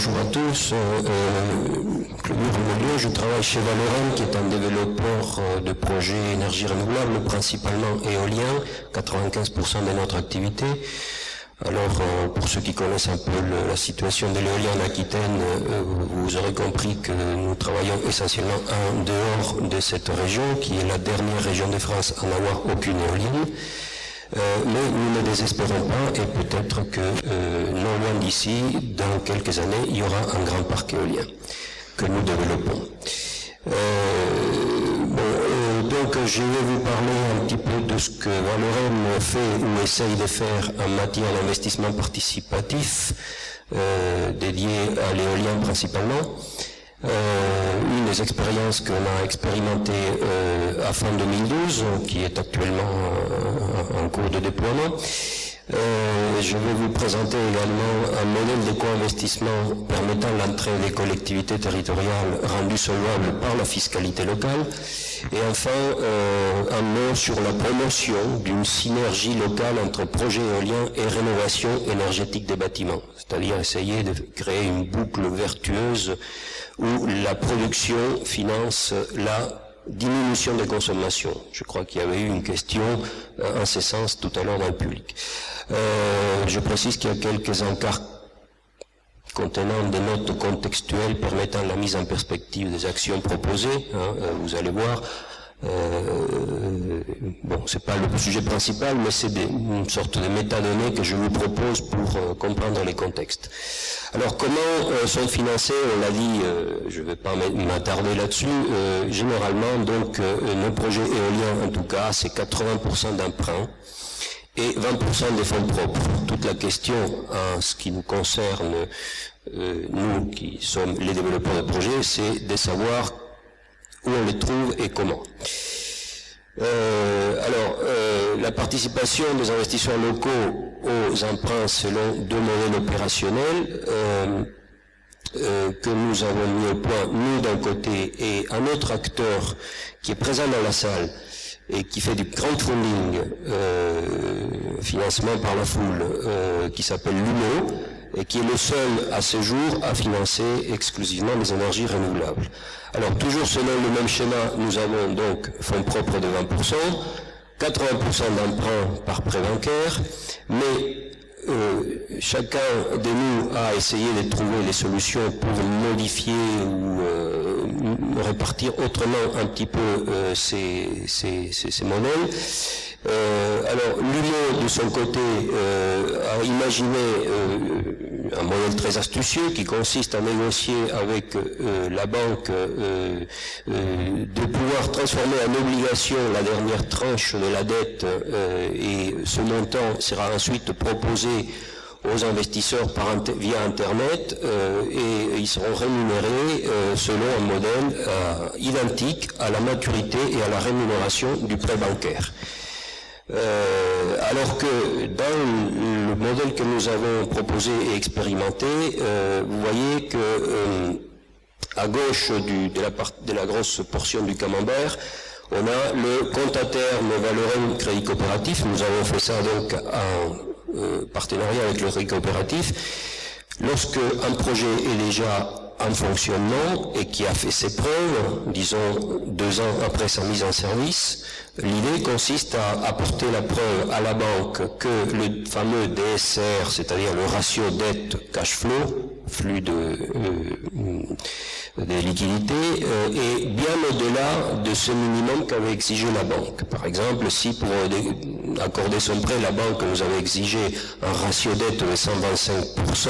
bonjour à tous. Claude Romelieu, je travaille chez Valorem, qui est un développeur de projets énergie renouvelable, principalement éolien, 95% de notre activité. Alors, pour ceux qui connaissent un peu la situation de l'éolien en Aquitaine, vous aurez compris que nous travaillons essentiellement en dehors de cette région, qui est la dernière région de France à n'avoir aucune éolienne. Mais nous ne désespérons pas et peut-être que non loin d'ici, dans quelques années, il y aura un grand parc éolien que nous développons. Donc je vais vous parler un petit peu de ce que Valorem fait ou essaye de faire en matière d'investissement participatif dédié à l'éolien principalement. Une des expériences qu'on a expérimentées à fin 2012, qui est actuellement en cours de déploiement. Je vais vous présenter également un modèle d'éco-investissement permettant l'entrée des collectivités territoriales rendues solvables par la fiscalité locale. Et enfin, un mot sur la promotion d'une synergie locale entre projets éoliens et rénovation énergétique des bâtiments. C'est-à-dire essayer de créer une boucle vertueuse où la production finance la diminution des consommations. Je crois qu'il y avait eu une question en ce sens tout à l'heure dans le public. Je précise qu'il y a quelques encarts contenant des notes contextuelles permettant la mise en perspective des actions proposées. Vous allez voir. Bon, c'est pas le sujet principal, mais c'est une sorte de métadonnées que je vous propose pour comprendre les contextes. Alors, comment sont financés, on l'a dit, je ne vais pas m'attarder là-dessus, généralement, donc, nos projets éoliens, en tout cas, c'est 80% d'emprunts et 20% des fonds propres. Toute la question, en ce qui nous concerne, nous qui sommes les développeurs de projets, c'est de savoir où on les trouve et comment. La participation des investisseurs locaux aux emprunts selon deux modèles opérationnels que nous avons mis au point, nous d'un côté, et un autre acteur qui est présent dans la salle et qui fait du crowdfunding, financement par la foule, qui s'appelle Lumo, et qui est le seul à ce jour à financer exclusivement les énergies renouvelables. Alors toujours selon le même schéma, nous avons donc fonds propres de 20%, 80% d'emprunts par prêt bancaire, mais chacun de nous a essayé de trouver les solutions pour modifier ou répartir autrement un petit peu ces modèles. Alors, l'UMO, de son côté, a imaginé un modèle très astucieux qui consiste à négocier avec la banque de pouvoir transformer en obligation la dernière tranche de la dette et ce montant sera ensuite proposé aux investisseurs via Internet et ils seront rémunérés selon un modèle identique à la maturité et à la rémunération du prêt bancaire. Alors que dans le modèle que nous avons proposé et expérimenté, vous voyez que à gauche de la grosse portion du camembert, on a le compte à terme Valorem Crédit Coopératif. Nous avons fait ça donc en partenariat avec le Crédit Coopératif. Lorsque un projet est déjà en fonctionnement et qui a fait ses preuves, disons 2 ans après sa mise en service, l'idée consiste à apporter la preuve à la banque que le fameux DSR, c'est-à-dire le ratio dette cash flow, flux de liquidités, est bien au-delà de ce minimum qu'avait exigé la banque. Par exemple, si pour accorder son prêt, la banque nous avait exigé un ratio dette de 125%,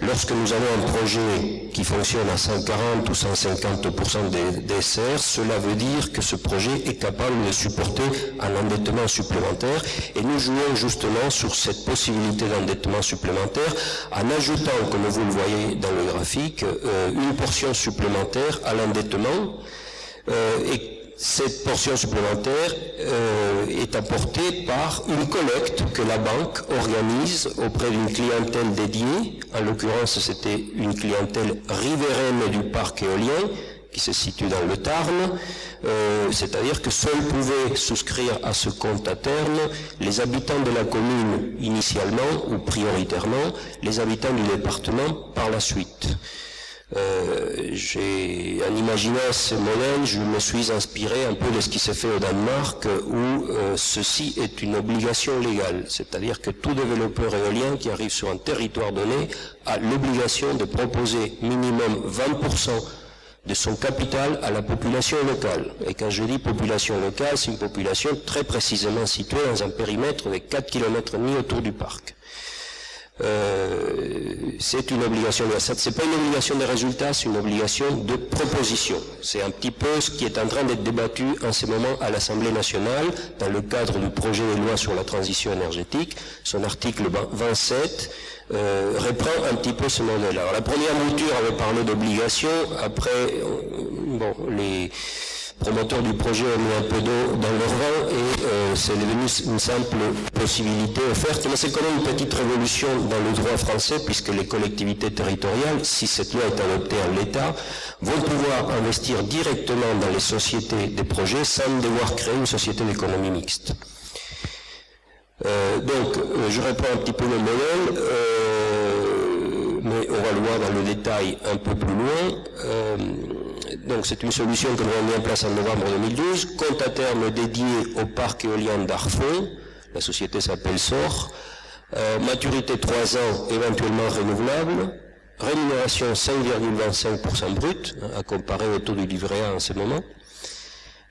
lorsque nous avons un projet qui fonctionne à 140 ou 150% des DSR, cela veut dire que ce projet est capable de supporter un endettement supplémentaire et nous jouons justement sur cette possibilité d'endettement supplémentaire en ajoutant, comme vous le voyez dans le graphique, une portion supplémentaire à l'endettement et cette portion supplémentaire est apportée par une collecte que la banque organise auprès d'une clientèle dédiée. En l'occurrence, c'était une clientèle riveraine du parc éolien qui se situe dans le Tarn, c'est-à-dire que seuls pouvaient souscrire à ce compte à terme les habitants de la commune initialement ou prioritairement, les habitants du département par la suite. En imaginant ce modèle, je me suis inspiré un peu de ce qui s'est fait au Danemark, où ceci est une obligation légale, c'est-à-dire que tout développeur éolien qui arrive sur un territoire donné a l'obligation de proposer minimum 20% de son capital à la population locale. Et quand je dis population locale, c'est une population très précisément située dans un périmètre de 4,5 km autour du parc. C'est une obligation, c'est pas une obligation de résultat, c'est une obligation de proposition. C'est un petit peu ce qui est en train d'être débattu en ce moment à l'Assemblée nationale dans le cadre du projet de loi sur la transition énergétique. Son article 27 reprend un petit peu ce modèle. Alors la première mouture avait parlé d'obligation, après bon, les promoteurs du projet ont mis un peu d'eau dans leur vin et c'est devenu une simple possibilité offerte. Mais c'est quand même une petite révolution dans le droit français puisque les collectivités territoriales, si cette loi est adoptée en l'état, vont pouvoir investir directement dans les sociétés des projets sans devoir créer une société d'économie mixte. Je reprends un petit peu le modèle, mais on va le voir dans le détail un peu plus loin. Donc c'est une solution que nous avons mis en place en novembre 2012, compte à terme dédié au parc éolien d'Arfon, la société s'appelle SOR, maturité 3 ans éventuellement renouvelable, rémunération 5,25% brut, à comparer au taux du livret A en ce moment.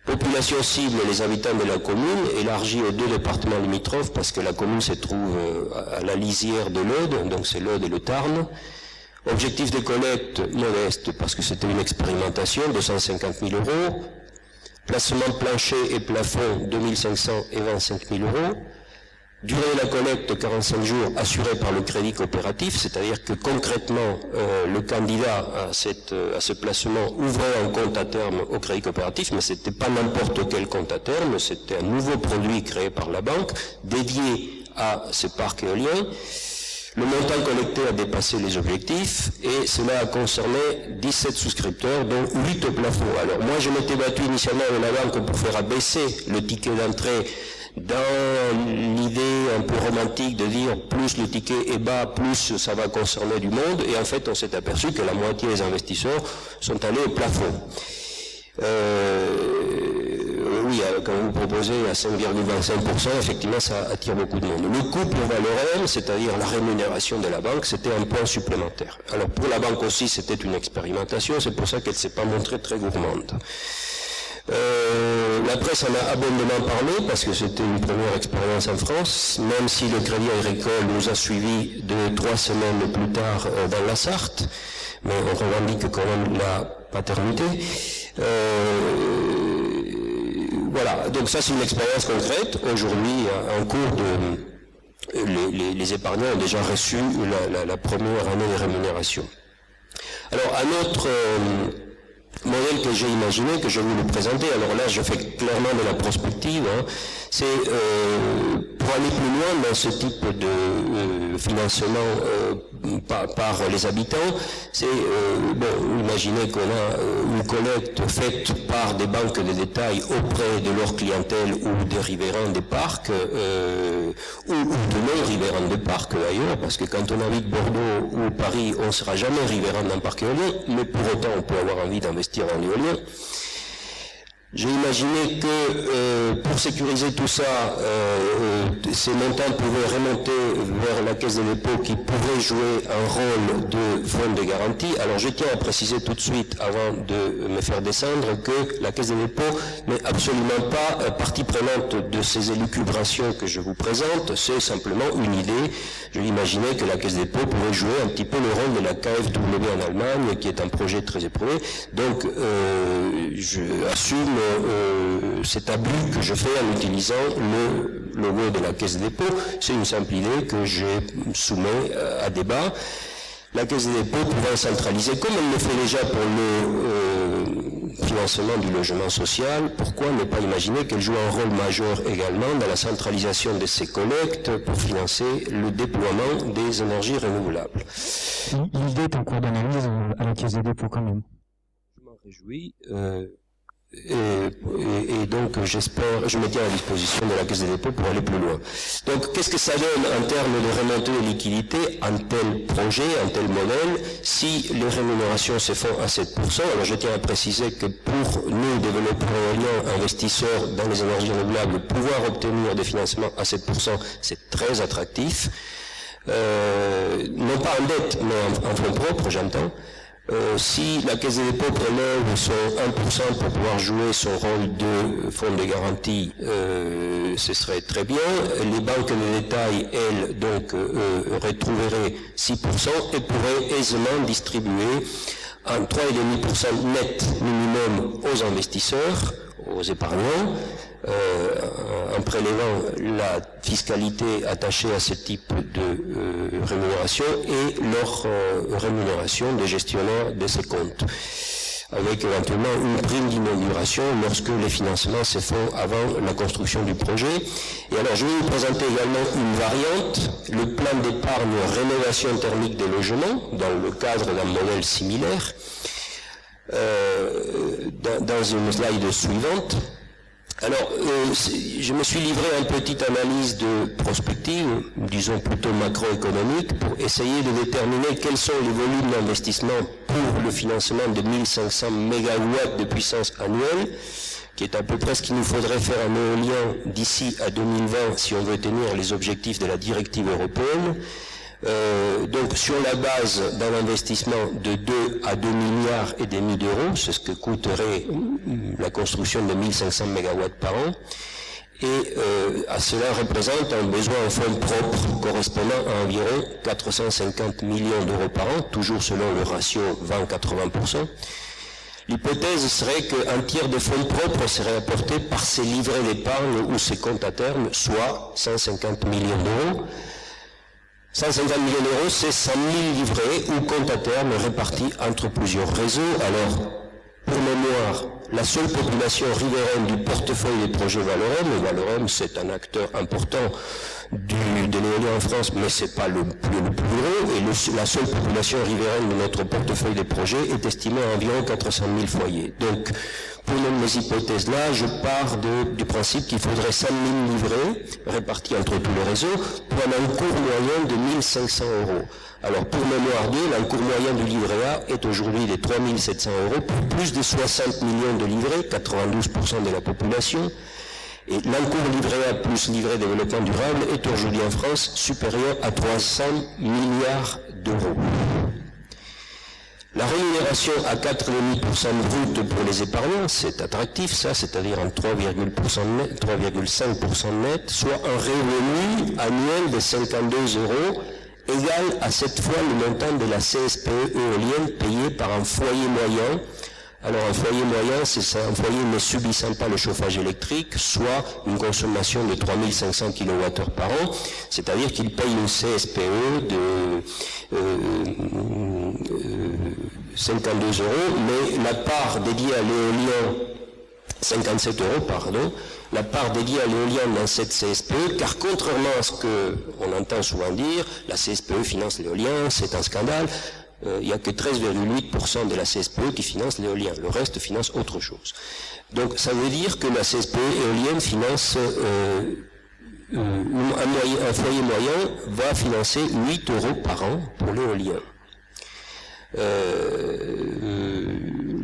Population cible, les habitants de la commune, élargie aux 2 départements limitrophes parce que la commune se trouve à la lisière de l'Aude, donc c'est l'Aude et le Tarn. Objectif de collecte modeste parce que c'était une expérimentation, 250 000 euros. Placement plancher et plafond, 2 500 et 25 000 euros. Durée de la collecte, 45 jours, assurée par le crédit coopératif, c'est-à-dire que concrètement, le candidat à ce placement ouvrait un compte à terme au crédit coopératif, mais c'était pas n'importe quel compte à terme, c'était un nouveau produit créé par la banque, dédié à ce parc éolien. Le montant collecté a dépassé les objectifs et cela a concerné 17 souscripteurs, dont 8 au plafond. Alors moi, je m'étais battu initialement avec la banque pour faire abaisser le ticket d'entrée dans l'idée un peu romantique de dire plus le ticket est bas, plus ça va concerner du monde. Et en fait, on s'est aperçu que la moitié des investisseurs sont allés au plafond. Oui, quand vous proposez à 5,25%, effectivement, ça attire beaucoup de monde. Le coût pour Valorem, c'est-à-dire la rémunération de la banque, c'était un point supplémentaire. Alors pour la banque aussi, c'était une expérimentation, c'est pour ça qu'elle ne s'est pas montrée très gourmande. La presse en a abondamment parlé parce que c'était une première expérience en France, même si le Crédit Agricole nous a suivis 2-3 semaines plus tard dans la Sarthe, mais on revendique quand même la paternité. Voilà, donc ça c'est une expérience concrète. Aujourd'hui, en cours de... Les épargnants ont déjà reçu la première année de rémunération. Alors, un autre modèle que j'ai imaginé, que je vais vous présenter, alors là je fais clairement de la prospective, hein, c'est pour aller plus loin dans ce type de financement par les habitants, c'est, bon, imaginez qu'on a une collecte faite par des banques de détail auprès de leur clientèle ou des riverains des parcs, ou de non-riverains des parcs d'ailleurs, parce que quand on habite Bordeaux ou Paris, on ne sera jamais riverain d'un parc éolien, mais pour autant on peut avoir envie d'investir en éolien. J'ai imaginé que pour sécuriser tout ça, ces montants pouvaient remonter vers la Caisse des dépôts qui pourrait jouer un rôle de fonds de garantie. Alors je tiens à préciser tout de suite, avant de me faire descendre, que la Caisse des dépôts n'est absolument pas partie prenante de ces élucubrations que je vous présente. C'est simplement une idée. Je imaginais que la Caisse des dépôts pourrait jouer un petit peu le rôle de la KfW en Allemagne, qui est un projet très éprouvé. Donc je assume cet abus que je fais en utilisant le logo de la Caisse des dépôts. C'est une simple idée que je soumets à débat. La Caisse des dépôts pourrait centraliser, comme elle le fait déjà pour le financement du logement social, pourquoi ne pas imaginer qu'elle joue un rôle majeur également dans la centralisation de ces collectes pour financer le déploiement des énergies renouvelables. L'idée est en cours d'analyse à la Caisse des dépôts quand même. Je m'en réjouis. Et donc je me tiens à disposition de la Caisse des dépôts pour aller plus loin. Donc qu'est-ce que ça donne en termes de remontée de liquidité, un tel projet, un tel modèle, si les rémunérations se font à 7%? Alors je tiens à préciser que pour nous, développeurs éoliens, investisseurs dans les énergies renouvelables, pouvoir obtenir des financements à 7%, c'est très attractif. Non pas en dette, mais en fonds propres, j'entends. Si la Caisse des dépôts prélève son 1% pour pouvoir jouer son rôle de fonds de garantie, ce serait très bien. Les banques de détail, elles, donc, retrouveraient 6% et pourraient aisément distribuer un 3,5% net minimum aux investisseurs, aux épargnants, en prélevant la fiscalité attachée à ce type de rémunération et leur rémunération des gestionnaires de ces comptes, avec éventuellement une prime d'inauguration lorsque les financements se font avant la construction du projet. Et alors je vais vous présenter également une variante, le plan d'épargne rénovation thermique des logements, dans le cadre d'un modèle similaire, dans une slide suivante. Alors, je me suis livré à une petite analyse de prospective, disons plutôt macroéconomique, pour essayer de déterminer quels sont les volumes d'investissement pour le financement de 1500 MW de puissance annuelle, qui est à peu près ce qu'il nous faudrait faire en éolien d'ici à 2020 si on veut tenir les objectifs de la directive européenne. Donc sur la base d'un investissement de 2 à 2 milliards et demi d'euros, c'est ce que coûterait la construction de 1500 MW par an, et cela représente un besoin en fonds propres correspondant à environ 450 millions d'euros par an, toujours selon le ratio 20-80%. L'hypothèse serait qu'un tiers des fonds propres serait apporté par ces livrets d'épargne ou ces comptes à terme, soit 150 millions d'euros. 150 millions d'euros, c'est 100 000 livrets ou comptes à terme répartis entre plusieurs réseaux. Alors, pour mémoire, la seule population riveraine du portefeuille des projets Valorem, et Valorem c'est un acteur important de l'éolien en France, mais c'est pas le plus gros, et la seule population riveraine de notre portefeuille des projets est estimée à environ 400 000 foyers. Donc, pour mes hypothèses-là, je pars du principe qu'il faudrait 5 000 livrets répartis entre tous les réseaux pour un encours moyen de 1500 euros. Alors, pour mémoire dire, l'encours moyen du livret A est aujourd'hui de 3 700 euros pour plus de 60 millions de livrets, 92% de la population. Et l'encours livret A plus livret développement durable est aujourd'hui en France supérieur à 300 milliards d'euros. La rémunération à 4,5% brut pour les épargnants, c'est attractif ça, c'est-à-dire en 3,5% net, soit un revenu annuel de 52 euros, égal à 7 fois le montant de la CSPE éolienne payée par un foyer moyen. Alors un foyer moyen, c'est un foyer ne subissant pas le chauffage électrique, soit une consommation de 3500 kWh par an, c'est-à-dire qu'il paye une CSPE de 52 euros, mais la part dédiée à l'éolien, 57 euros, pardon, la part dédiée à l'éolien dans cette CSPE, car contrairement à ce qu'on entend souvent dire, la CSPE finance l'éolien, c'est un scandale. Il n'y a que 13,8% de la CSPE qui finance l'éolien, le reste finance autre chose. Donc ça veut dire que la CSPE éolienne finance, un foyer moyen va financer 8 euros par an pour l'éolien.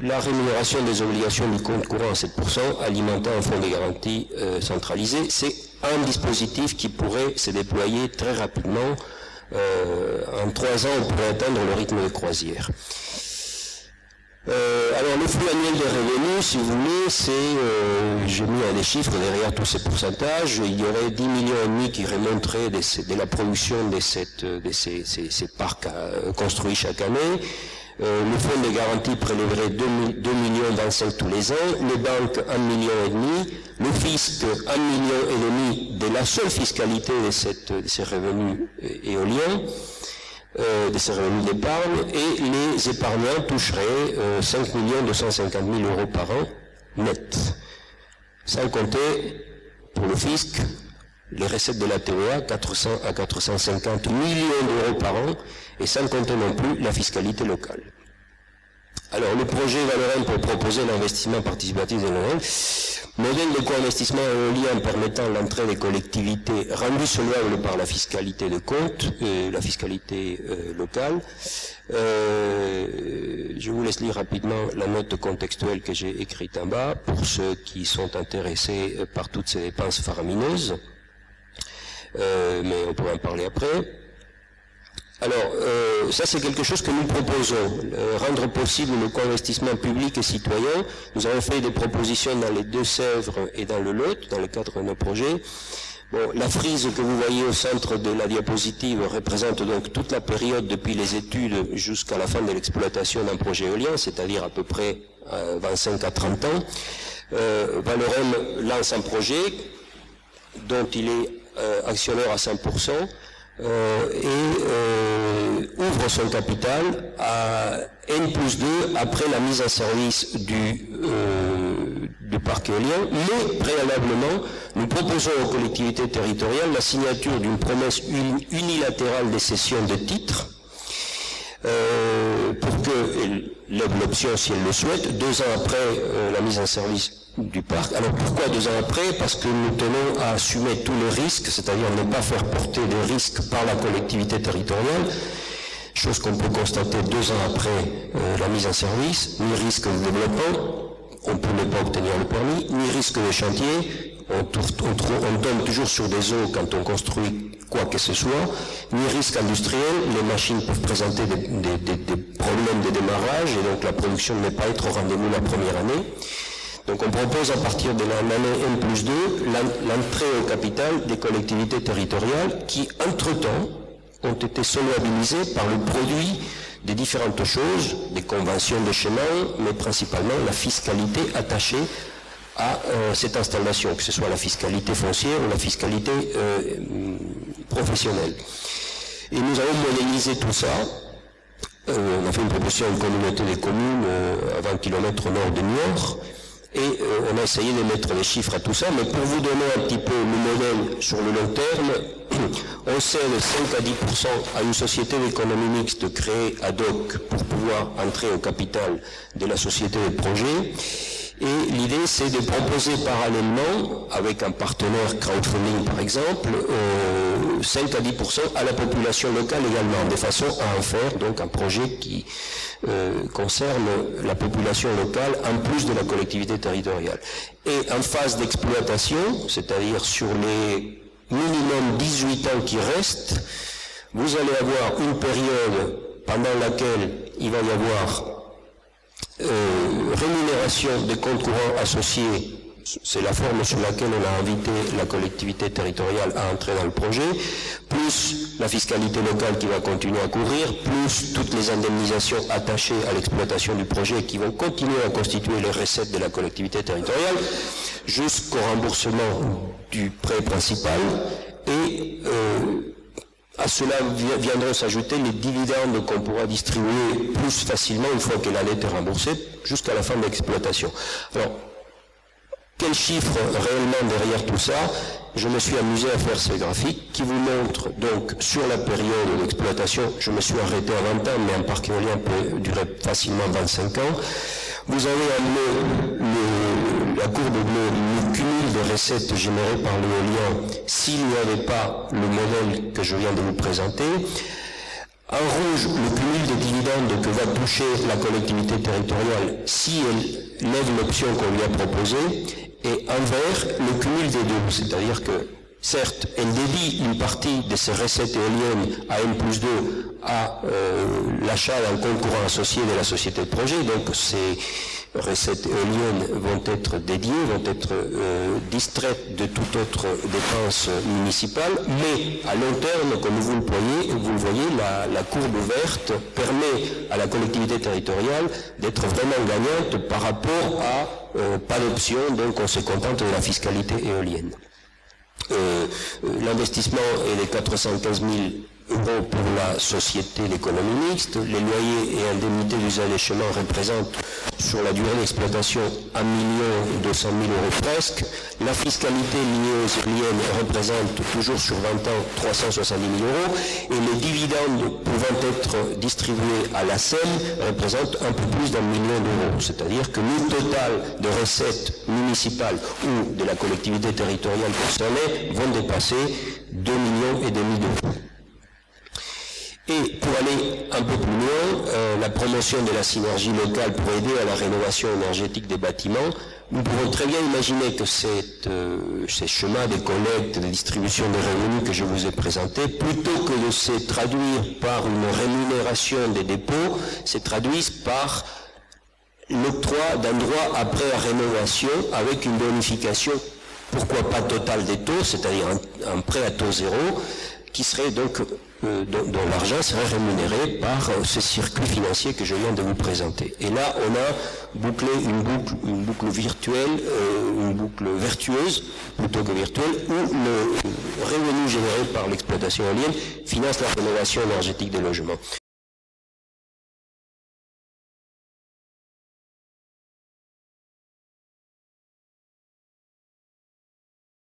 La rémunération des obligations du compte courant à 7%, alimentant un fonds de garantie centralisé, c'est un dispositif qui pourrait se déployer très rapidement. En 3 ans, on pourrait atteindre le rythme de croisière. Alors le flux annuel des revenus, si vous voulez, c'est, j'ai mis des chiffres derrière tous ces pourcentages, il y aurait 10,5 millions qui remonteraient de la production de ces parcs construits chaque année. Le fonds de garantie prélèverait 2,25 millions tous les ans, les banques 1,5 million, le fisc 1,5 million de la seule fiscalité de ces revenus éoliens, de ces revenus d'épargne, et les épargnants toucheraient 5 250 000 euros par an net. Sans compter, pour le fisc, les recettes de la TVA, 400 à 450 millions d'euros par an, et sans compter non plus la fiscalité locale. Alors, le projet Valorem pour proposer l'investissement participatif de l'éolien, modèle de co-investissement éolien permettant l'entrée des collectivités rendu solvable par la fiscalité de compte, la fiscalité locale. Je vous laisse lire rapidement la note contextuelle que j'ai écrite en bas pour ceux qui sont intéressés par toutes ces dépenses faramineuses. Mais on pourra en parler après. Alors, ça c'est quelque chose que nous proposons, rendre possible le co-investissement public et citoyen. Nous avons fait des propositions dans les Deux-Sèvres et dans le Lot, dans le cadre de nos projets. Bon, la frise que vous voyez au centre de la diapositive représente donc toute la période depuis les études jusqu'à la fin de l'exploitation d'un projet éolien, c'est-à-dire à peu près 25 à 30 ans. Valorem lance un projet dont il est actionnaire à 100%. Ouvre son capital à N+2 après la mise en service du parc éolien, mais préalablement, nous proposons aux collectivités territoriales la signature d'une promesse unilatérale des cessions de titres pour que l'option, si elle le souhaite, 2 ans après la mise en service du parc. Alors pourquoi 2 ans après? Parce que nous tenons à assumer tous les risques, c'est-à-dire ne pas faire porter des risques par la collectivité territoriale, chose qu'on peut constater 2 ans après la mise en service, ni risque de développement, on peut ne pas obtenir le permis, ni risque de chantier, on tombe toujours sur des eaux quand on construit quoi que ce soit, ni risque industriel, les machines peuvent présenter des problèmes de démarrage et donc la production ne peut pas être au rendez-vous la première année. Donc on propose à partir de l'année N+2 l'entrée au capital des collectivités territoriales qui, entre-temps, ont été solvabilisées par le produit des différentes choses, des conventions de chemin, mais principalement la fiscalité attachée à cette installation, que ce soit la fiscalité foncière ou la fiscalité professionnelle. Et nous avons modélisé tout ça. On a fait une proposition à une communauté des communes à 20 km au nord de Niort. Et on a essayé de mettre des chiffres à tout ça, mais pour vous donner un petit peu le modèle sur le long terme, on cède 5 à 10% à une société d'économie mixte créée ad hoc pour pouvoir entrer au capital de la société de projet. Et l'idée, c'est de proposer parallèlement, avec un partenaire crowdfunding par exemple, 5 à 10% à la population locale également, de façon à en faire donc un projet qui concerne la population locale en plus de la collectivité territoriale. Et en phase d'exploitation, c'est-à-dire sur les minimum 18 ans qui restent, vous allez avoir une période pendant laquelle il va y avoir rémunération des comptes courants associés, c'est la forme sur laquelle on a invité la collectivité territoriale à entrer dans le projet, plus la fiscalité locale qui va continuer à courir, plus toutes les indemnisations attachées à l'exploitation du projet qui vont continuer à constituer les recettes de la collectivité territoriale, jusqu'au remboursement du prêt principal et à cela viendront s'ajouter les dividendes qu'on pourra distribuer plus facilement une fois que la dette est remboursée jusqu'à la fin de l'exploitation. Alors, quel chiffre réellement derrière tout ça? Je me suis amusé à faire ces graphiques qui vous montrent donc sur la période d'exploitation, je me suis arrêté à 20 ans, mais un parc éolien peut durer facilement 25 ans. Vous avez en bleu la courbe bleue, le cumul des recettes générées par l'éolien s'il n'y avait pas le modèle que je viens de vous présenter. En rouge, le cumul des dividendes que va toucher la collectivité territoriale si elle lève l'option qu'on lui a proposée, et en vert, le cumul des deux, c'est-à-dire que certes, elle dédie une partie de ses recettes éoliennes à N+2 à l'achat d'un compte courant associé de la société de projet, donc ces recettes éoliennes vont être dédiées, vont être distraites de toute autre dépense municipale, mais à long terme, comme vous le voyez, la courbe verte permet à la collectivité territoriale d'être vraiment gagnante par rapport à pas d'option, donc on se contente de la fiscalité éolienne. L'investissement est de 415 000 € pour la société d'économie mixte. Les loyers et indemnités d'usage des chemins représentent sur la durée d'exploitation 1 200 000 € presque. La fiscalité liée aux éoliennes représente toujours sur 20 ans 370 000 € et les dividendes pouvant être distribués à la SEM représentent un peu plus d'1 million d'euros. C'est-à-dire que le total de recettes municipales ou de la collectivité territoriale concernée vont dépasser 2,5 millions d'euros. Et pour aller un peu plus loin, la promotion de la synergie locale pour aider à la rénovation énergétique des bâtiments, nous pouvons très bien imaginer que ces schémas de collecte et de distribution des revenus que je vous ai présentés, plutôt que de se traduire par une rémunération des dépôts, se traduisent par l'octroi d'un droit après rénovation avec une bonification, pourquoi pas totale des taux, c'est-à-dire un prêt à taux zéro, qui serait donc dont l'argent serait rémunéré par ce circuit financier que je viens de vous présenter. Et là, on a bouclé une boucle virtuelle, une boucle vertueuse, plutôt que virtuelle, où le revenu généré par l'exploitation éolienne finance la rénovation énergétique des logements.